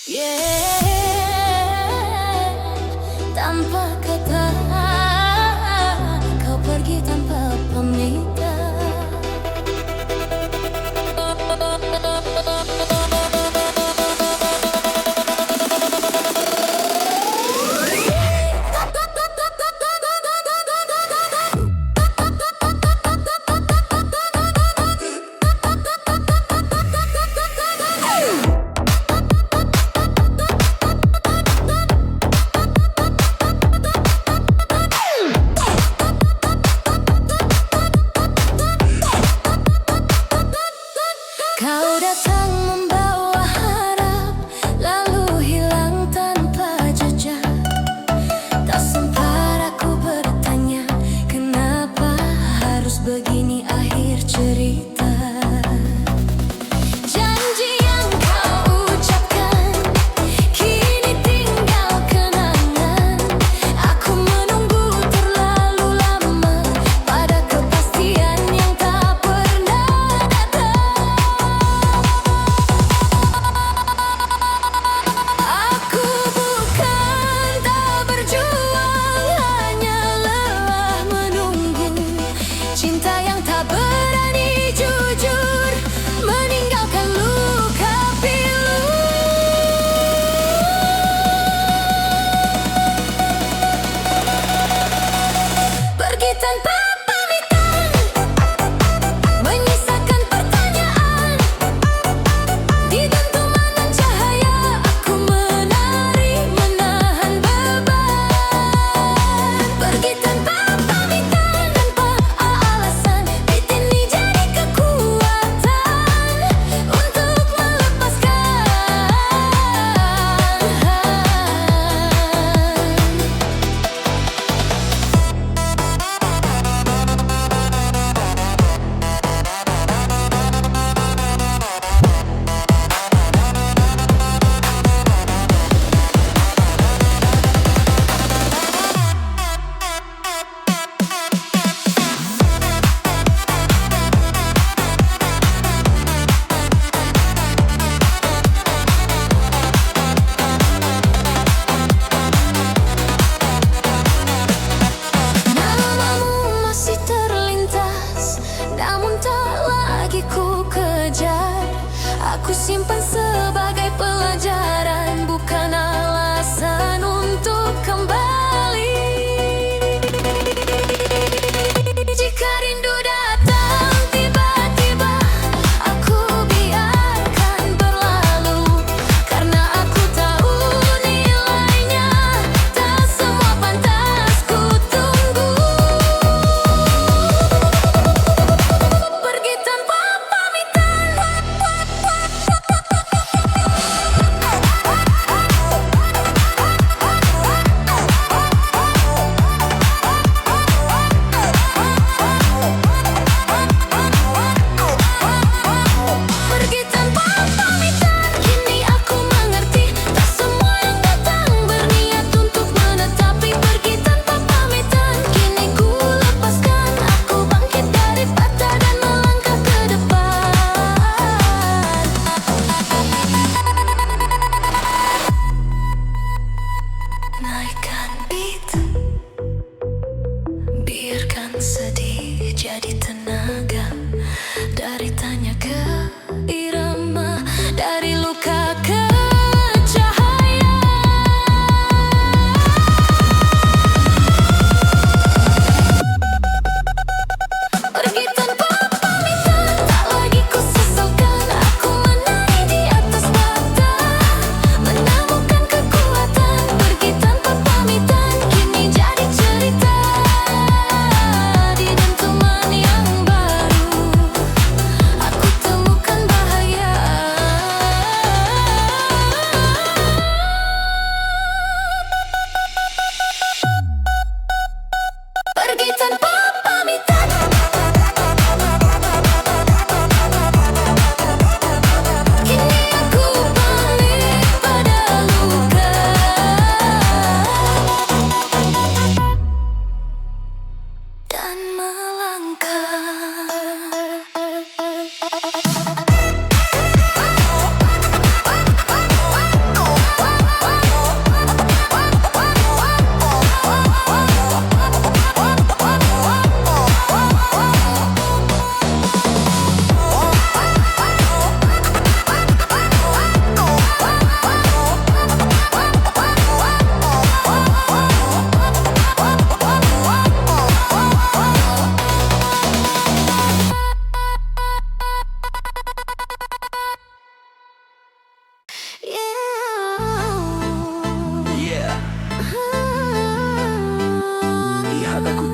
Yeah, tanpa kata kau pergi tanpa pamitan.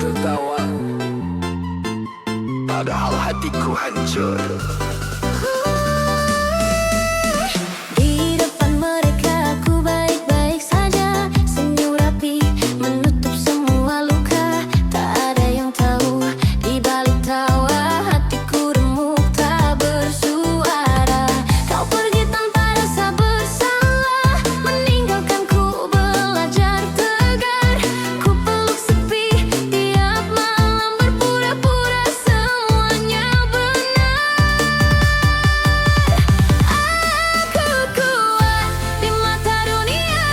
tertawa, padahal hatiku hancur. Di depan mereka aku baik-baik saja, senyum rapi menutup semua luka. Tak ada yang tahu di balik tawa hatiku remuk tak bersuara. Kau pergi tanpa rasa bersalah, meninggalkanku belajar tegar. Ku peluk sepi tiap malam, berpura-pura semuanya benar. Aku kuat di mata dunia,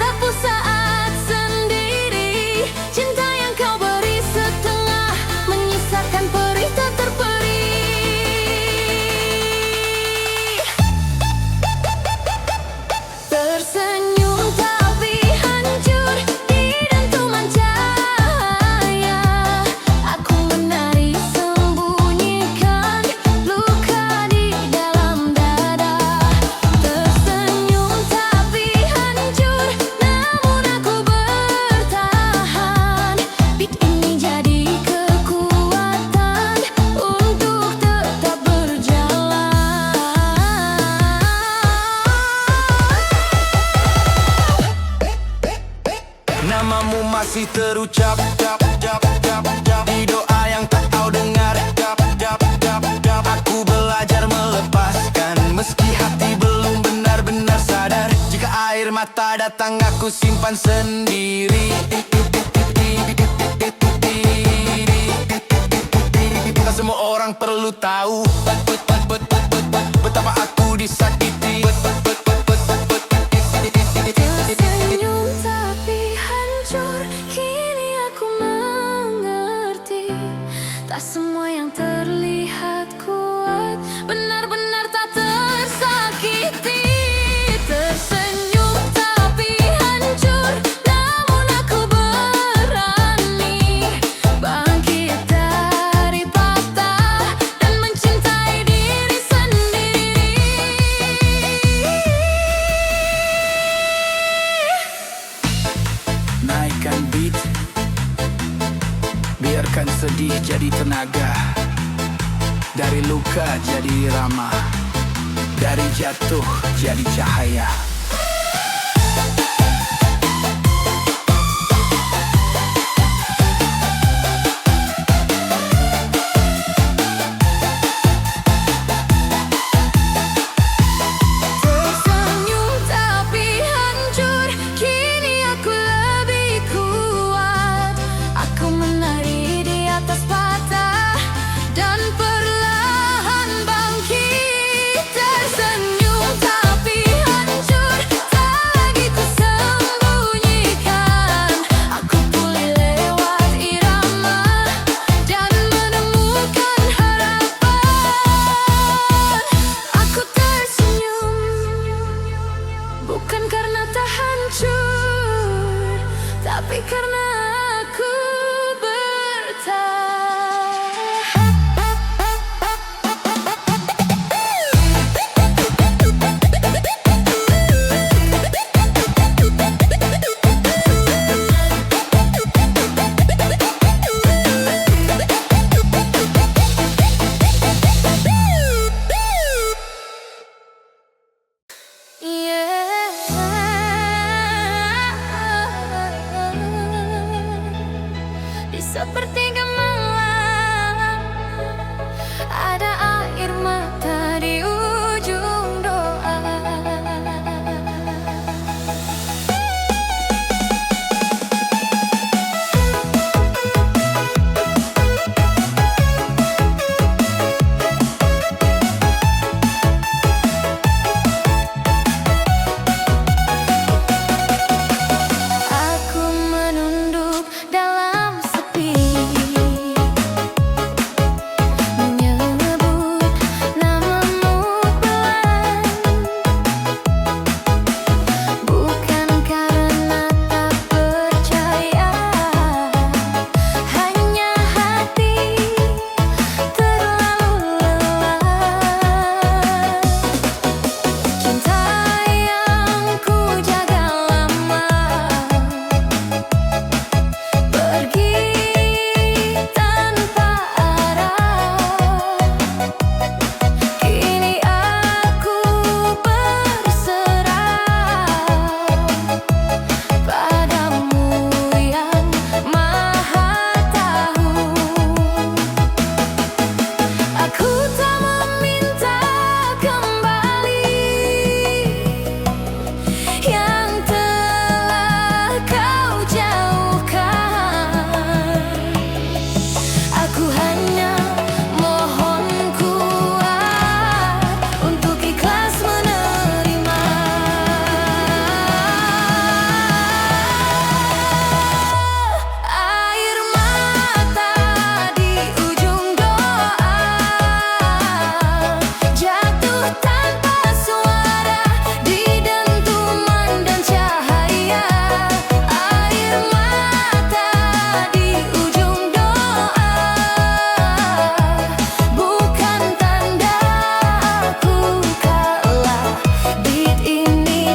rapuh saat sendiri. Cinta yang kau beri setengah, menyisakan perih tak terperi. Tersenyum tapi hancur di dentuman cahaya. Aku menari sembunyikan luka di dalam dada. Tersenyum tapi hancur, namun aku bertahan. Beat ini jadi kekuatan untuk tetap berjalan. Namamu masih terucap, cap, cap, cap, cap, di doa yang tak kau dengar, cap, cap, cap, cap. Aku belajar melepaskan, meski hati belum benar-benar sadar. Jika air mata datang aku simpan sendiri. Tak semua orang perlu tahu betapa aku disakiti. Tersenyum tapi hancur, kini aku mengerti. Tak semua yang terlihat kuat benar-benar tak tersakiti. Tersenyum tapi hancur, namun aku berani bangkit dari patah dan mencintai diri sendiri. Naikkan beat, biarkan sedih jadi tenaga. Dari luka jadi irama, dari jatuh jadi cahaya. Tersenyum tapi hancur, kini aku lebih kuat. Aku menari di atas patah dan perlahan bangkit. Tersenyum tapi hancur, tak lagi ku sembunyikan. Aku pulih lewat irama dan menemukan harapan. Aku tersenyum bukan karena tak hancur, tapi karena aku bertahan.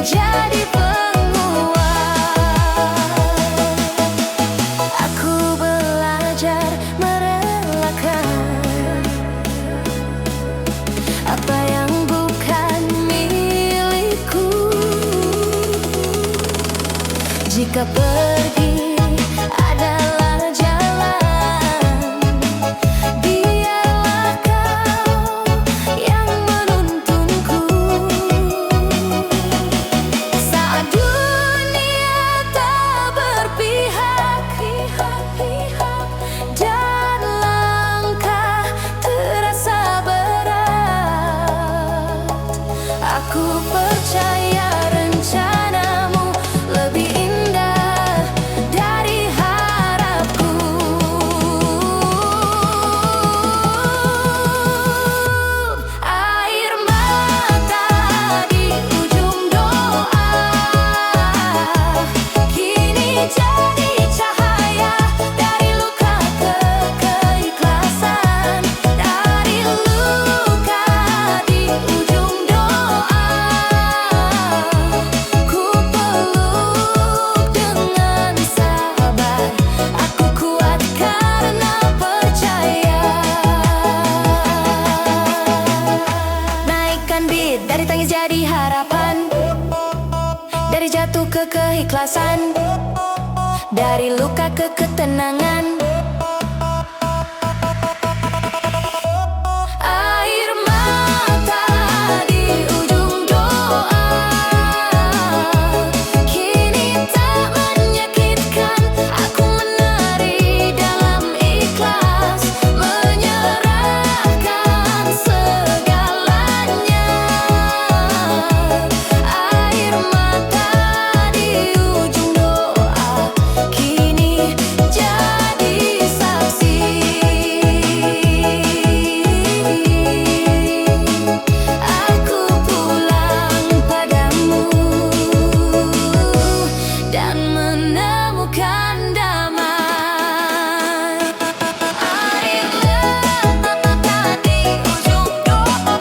jadi penguat. Aku belajar merelakan apa yang bukan milikku. Jika pergi adalah jalan, biarlah kau yang menuntunku. Saat dunia tak berpihak, dan langkah terasa berat, aku percaya rencanamu lebih indah dari harapku. Air mata di ujung doa kini jadi cahaya, dari luka ke keikhlasan. Dari luka di ujung doa ku peluk dengan sabar. Aku kuat karena percaya. Naikkan beat, dari tangis jadi harapan, dari jatuh ke keikhlasan, dari luka ke ketenangan. Air mata di ujung doa kini tak menyakitkan. Aku menari dalam ikhlas, menyerahkan segalanya. Air mata di ujung doa kini jadi saksi. Aku pulang padamu dan menemukan damai. Air mata di ujung doa,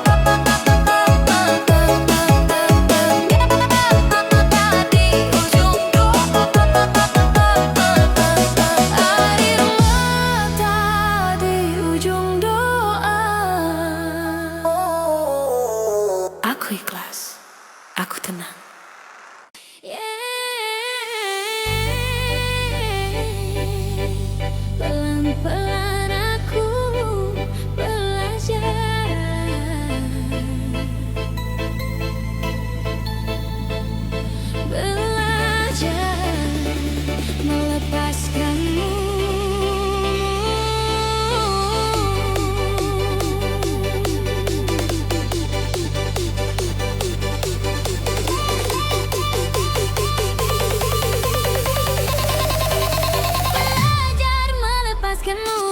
di ujung doa. Air mata di ujung doa. Aku ikhlas, aku tenang. Pelan-pelan aku belajar, melepaskanmu. Belajar melepaskanmu.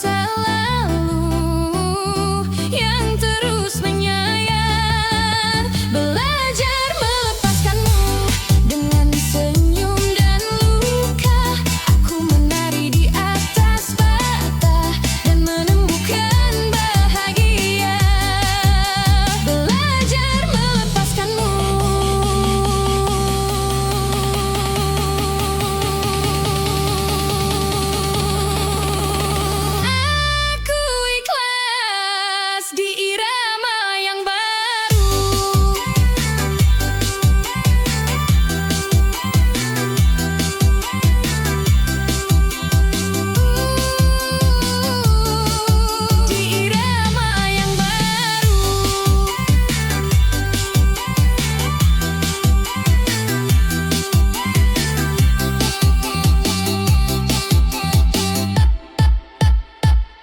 selalu yang terus menyayat. Belajar melepaskanmu dengan senyum dan luka. Aku menari di atas bata dan menemukan bahagia. Belajar melepaskanmu. Aku ikhlas di irama yang baru. Di irama yang baru.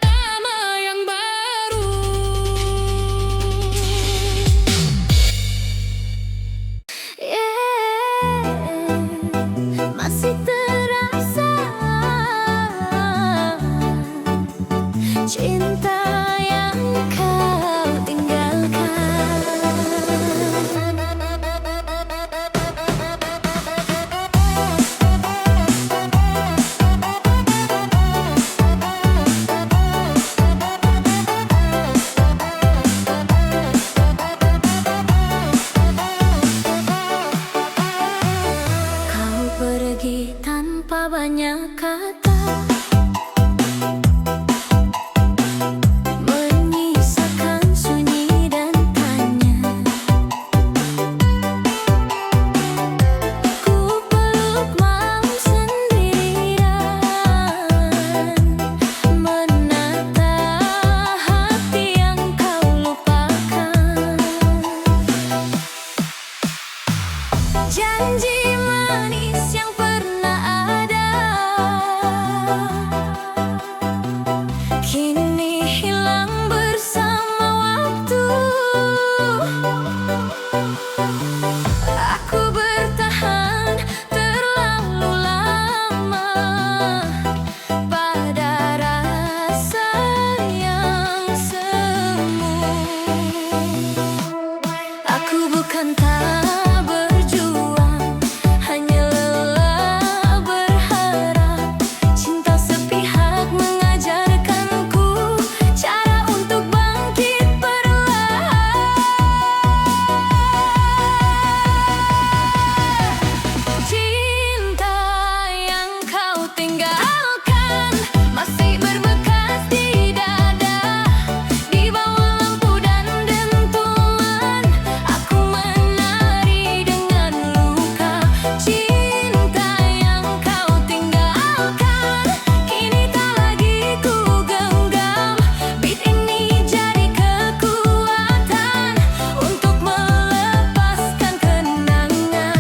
Irama yang baru. Masih terasa cinta yang kau tinggalkan. Kau pergi tanpa banyak kata, menyisakan sunyi dan tanya. Ku peluk malam sendirian, menata hati yang kau lupakan. Janji manis yang pernah ada kini hilang bersama waktu. Aku bertahan terlalu lama pada rasa yang semu. Aku bukan tak berjuang, hanya lelah berharap. Cinta sepihak mengajarkanku cara untuk bangkit perlahan. Cinta yang kau tinggalkan masih berbekas di dada. Di bawah lampu dan dentuman, aku menari dengan luka. Cinta yang kau tinggalkan kini tak lagi ku genggam. Beat ini jadi kekuatan untuk melepaskan kenangan.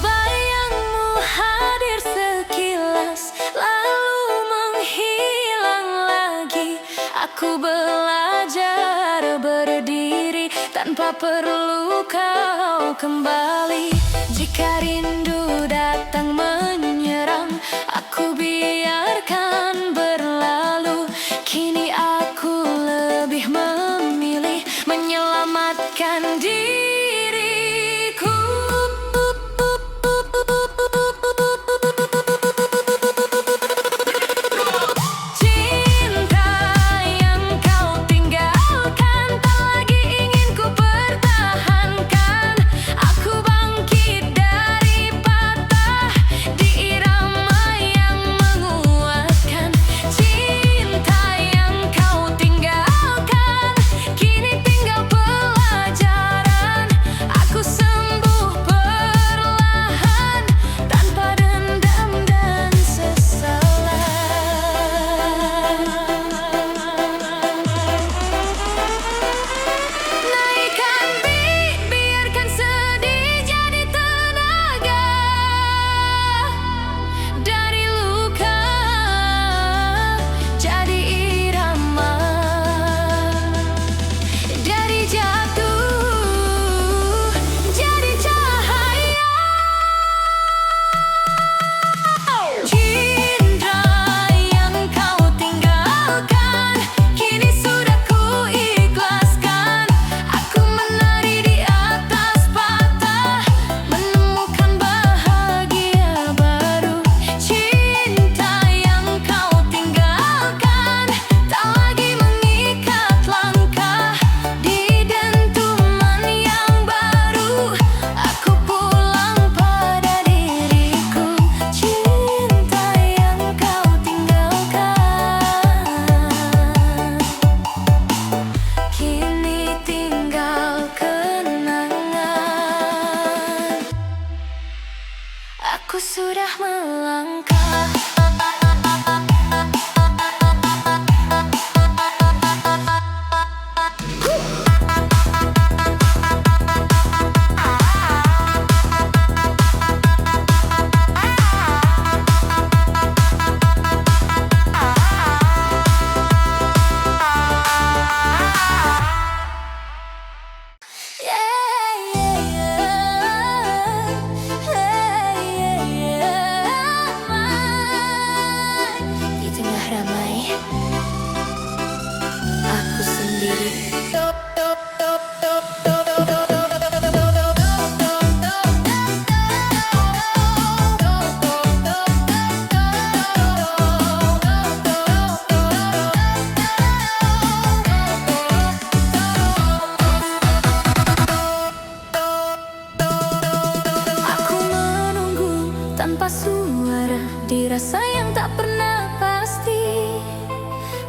Bayangmu hadir sekilas, lalu menghilang lagi. Aku belajar berdiri tanpa perlu kau kembali. Jika rindu datang menyerang, aku biarkan berlalu. Kini aku lebih memilih menyelamatkan diriku. Cinta yang kau tinggalkan tak lagi ingin ku pertahankan. Aku bangkit dari patah di irama yang menguatkan. Cinta yang kau tinggalkan kini tinggal pelajaran Aku sudah melangkah. Di tengah ramai, aku sendiri. Aku menunggu tanpa suara, dirasa yang tak pernah pasti.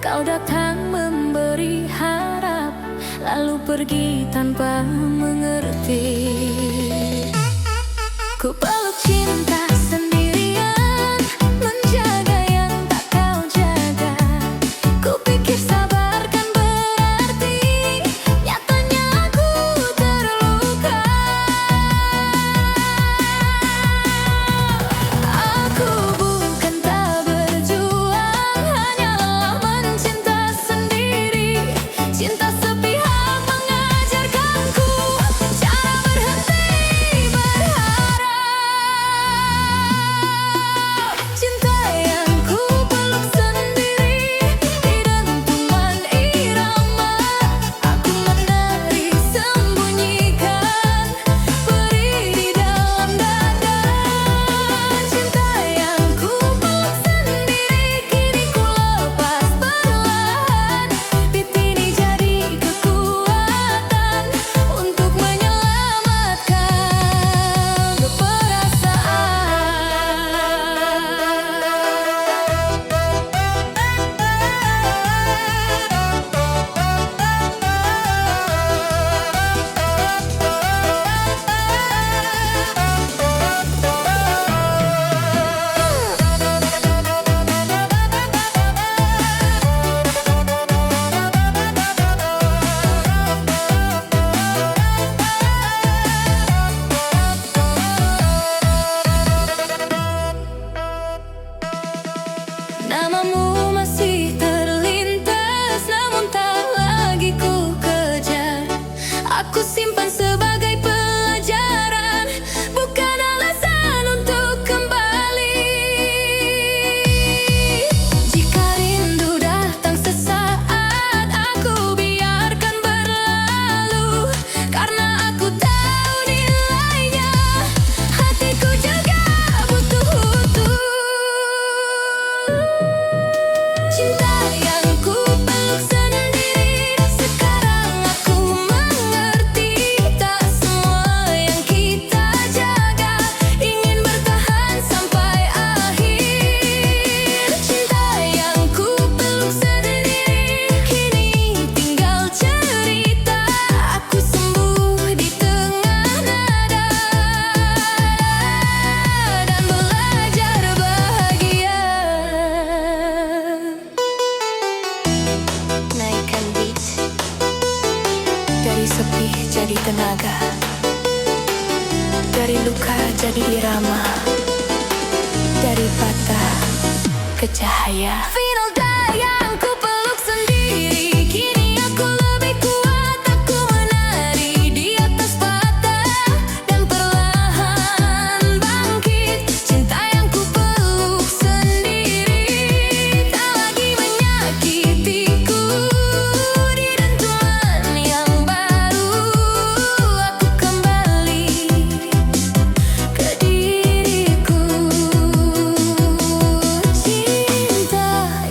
Kau datang memberi harap, lalu pergi tanpa mengerti. Ku peluk cinta sendirian, menjaga yang tak kau jaga. Ku pikir sabar kan berarti, nyatanya aku terluka. Aku bukan tak berjuang, hanyalah mencinta sendiri. Cinta sepihak mengajarkanku cara berhenti berharap. Cinta yang ku peluk sendiri di dentuman irama. Aku menari sembunyikan perih di dalam dada. Cinta yang ku peluk sendiri kini ku lepas perlahan. Pipi ini jadi kekuatan untuk menyelamatkan Namamu masih terlintas, namun tak lagi ku kejar. Aku simpan sebagai pelajaran, bukan alasan untuk kembali. Jika rindu datang sesaat, aku biarkan berlalu. Karena aku tahu nilainya, hatiku juga butuh utuh. Cinta yang ku peluk sendiri, sekarang aku mengerti. Tak semua yang kita jaga ingin bertahan sampai akhir. Cinta yang ku peluk sendiri kini tinggal cerita. Aku sembuh di tengah nada dan belajar bahagia. Naikkan beat, dari sepi jadi tenaga, dari luka jadi irama, dari patah ke cahaya. Final day yang ku peluk sendiri, kini aku lebih kuat. Aku menari di atas patah dan perlahan bangkit. Cinta yang ku peluk sendiri tak lagi menyakitiku. Di dentuman yang baru, aku kembali ke diriku. Cinta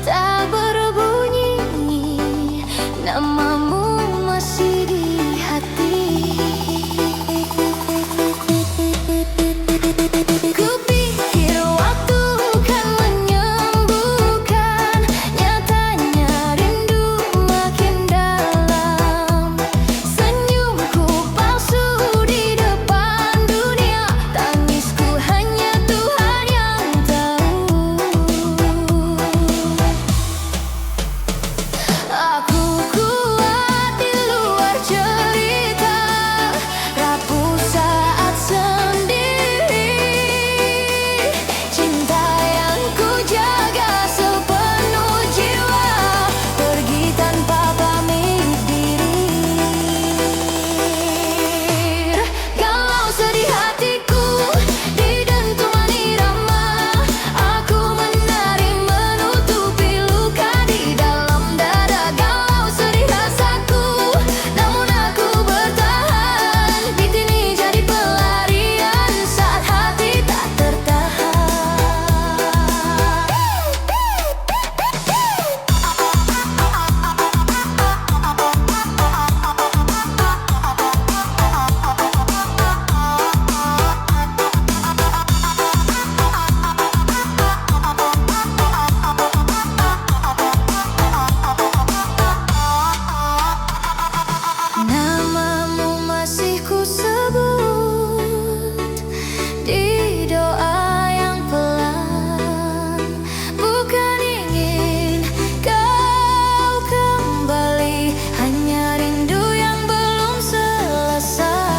tak berbunyi, namamu masih di hati. Kupikir waktu kan menyembuhkan, nyatanya rindu makin dalam. Senyumku palsu di depan dunia, tangisku hanya Tuhan yang tahu. Aku kuat di luar cerita, rapuh saat sendiri. Cinta yang ku jaga sepenuh jiwa, pergi tanpa pamit diri. Galau sedih hatiku di dentuman irama, aku menari menutupi luka di dalam dada. Galau sedih rasaku, namun aku bertahan. Beat ini jadi pelarian saat hati tak tertahan. Namamu masih ku sebut di doa yang pelan. Bukan ingin kau kembali, hanya rindu yang belum selesai.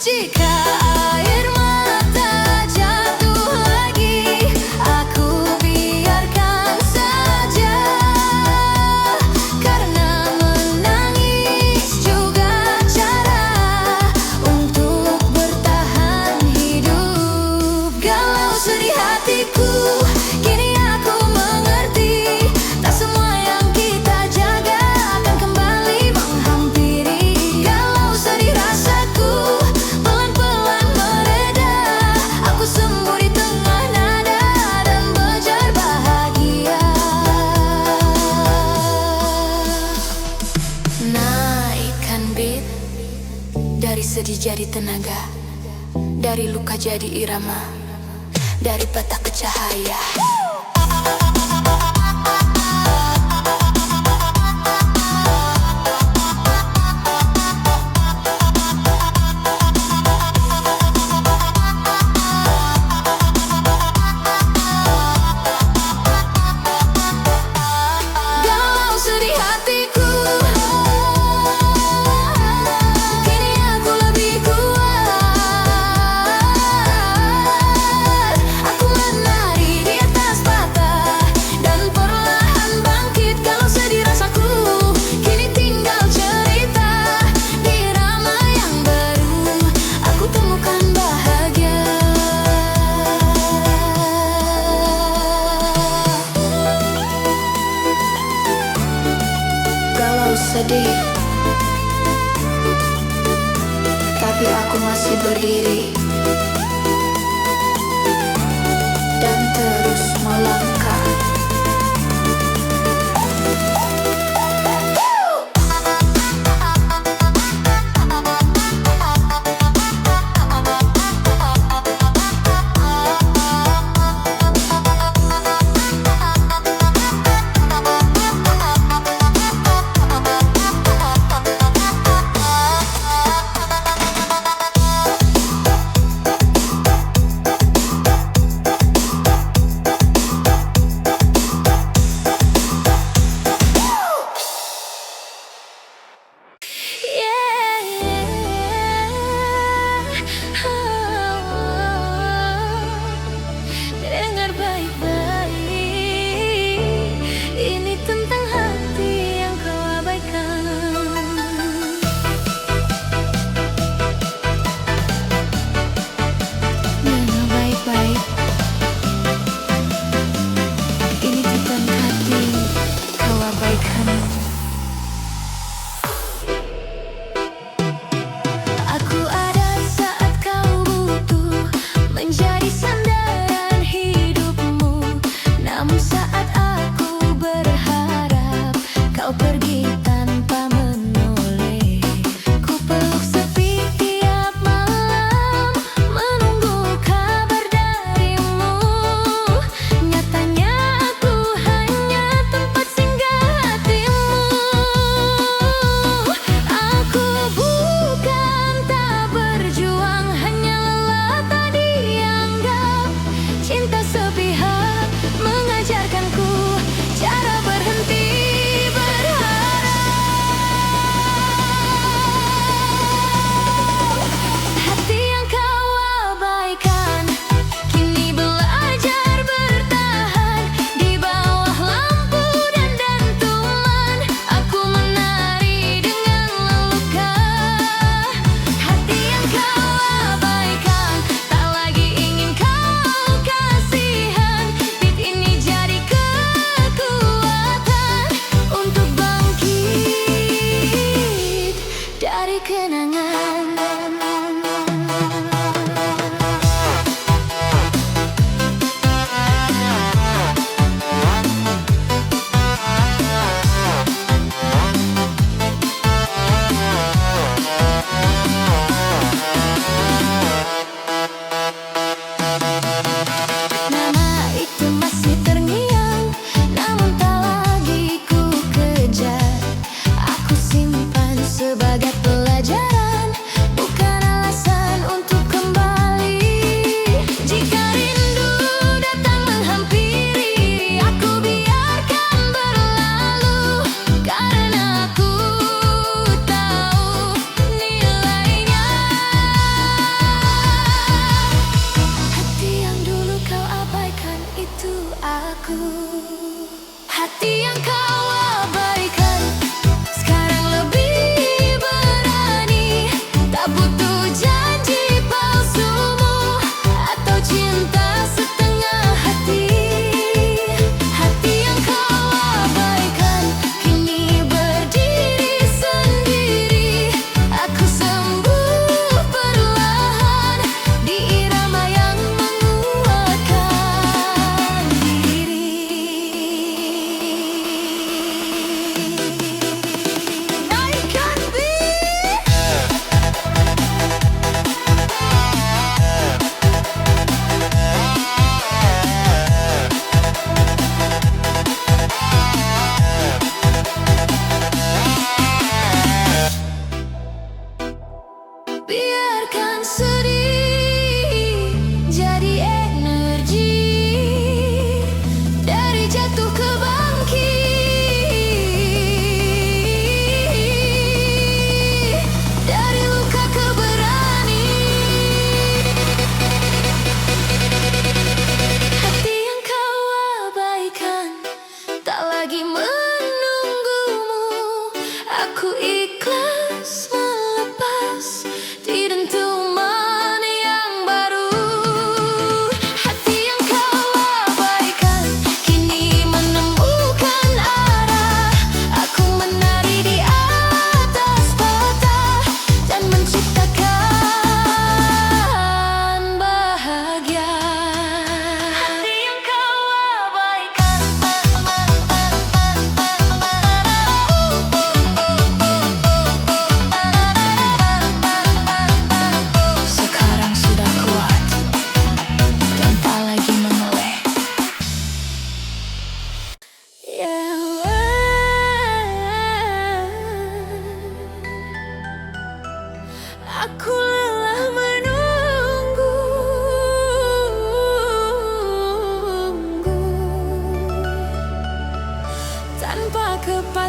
Jika air mata jatuh lagi, aku biarkan saja. Karena menangis juga cara untuk bertahan hidup. Galau sedih hatiku, kini aku mengerti, tak semua yang kita jaga akan kembali menghampiri. Galau sedih rasaku pelan-pelan mereda, aku sembuh di tengah nada dan bejar bahagia. Naikkan beat, dari sedih jadi tenaga, dari luka jadi irama, dari patah ke cahaya. Galau sedih hatiku, kini aku lebih kuat. Aku menari di atas patah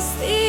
setia.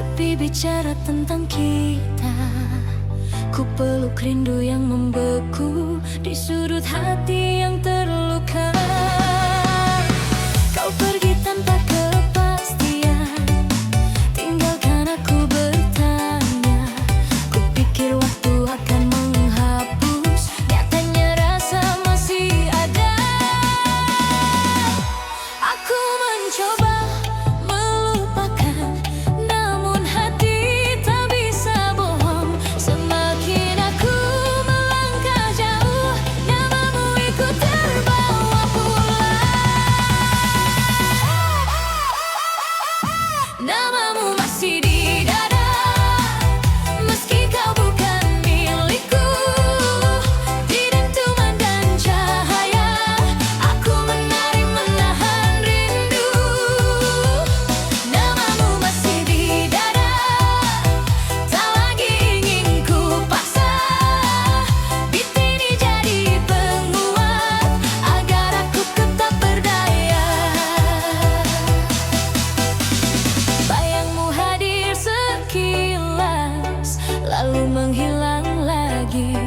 Sepi bicara tentang kita, ku peluk rindu yang membeku di sudut hati yang terluka. Kau pergi tanpa kepastian, tinggalkan aku bertanya. Ku pikir waktu akan menghapus, nyatanya rasa masih ada. Aku mencoba melupakan, namun hati tak bisa bohong. Semakin aku melangkah jauh, namamu ikut terbawa pulang. Namamu masih di dada, meski kau bukan milikku. Di dentuman dan cahaya, aku menari menahan rindu. Namamu masih di dada, tak lagi ingin ku paksa. Beat ini jadi penguat agar aku tetap berdaya. Bayangmu hadir sekilas, lalu menghilang lagi.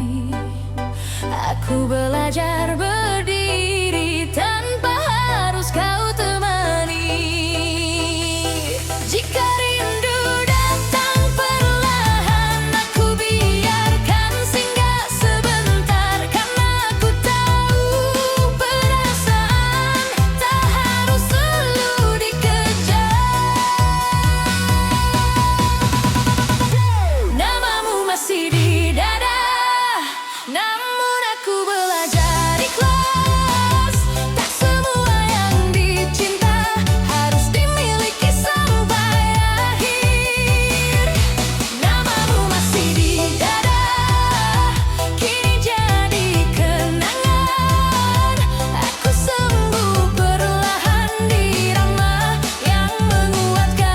Aku belajar berdiri tanpa harus kau temani. Jika rindu datang perlahan, aku biarkan singgah sebentar. Karena aku tahu perasaan tak harus selalu dikejar. Namamu masih di dada, namun aku belajar ikhlas. Tak semua yang dicinta harus dimiliki sampai akhir. Namamu masih di dada, kini jadi kenangan. Aku sembuh perlahan di irama yang menguatkan.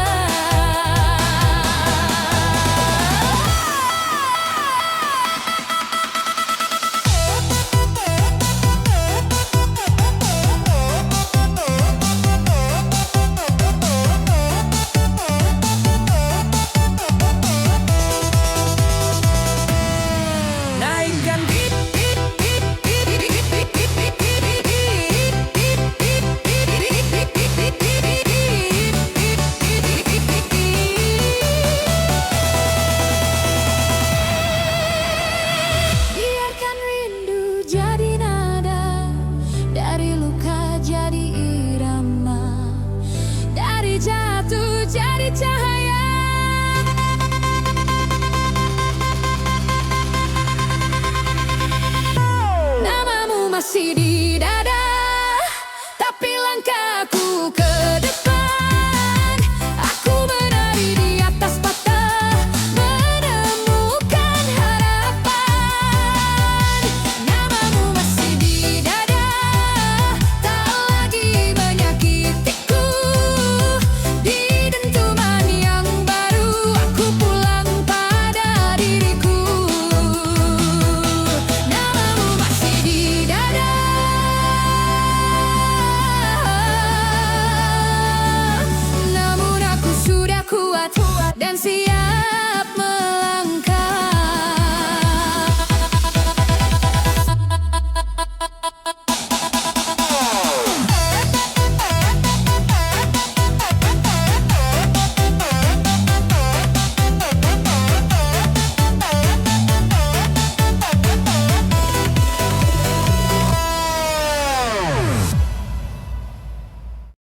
Naikkan beat, beat, beat, beat, beat, beat, beat, beat, biarkan rindu jadi nada, dari luka jadi irama, dari jatuh jadi cahaya. Namamu masih di dada, tapi langkahku ke depan. Aku menari di atas patah, menemukan harapan. Namamu masih di dada, tak lagi menyakitiku. Di dentuman yang baru, aku pulang pada diriku. Namamu masih di dada, namun aku sudah kuat dan siap.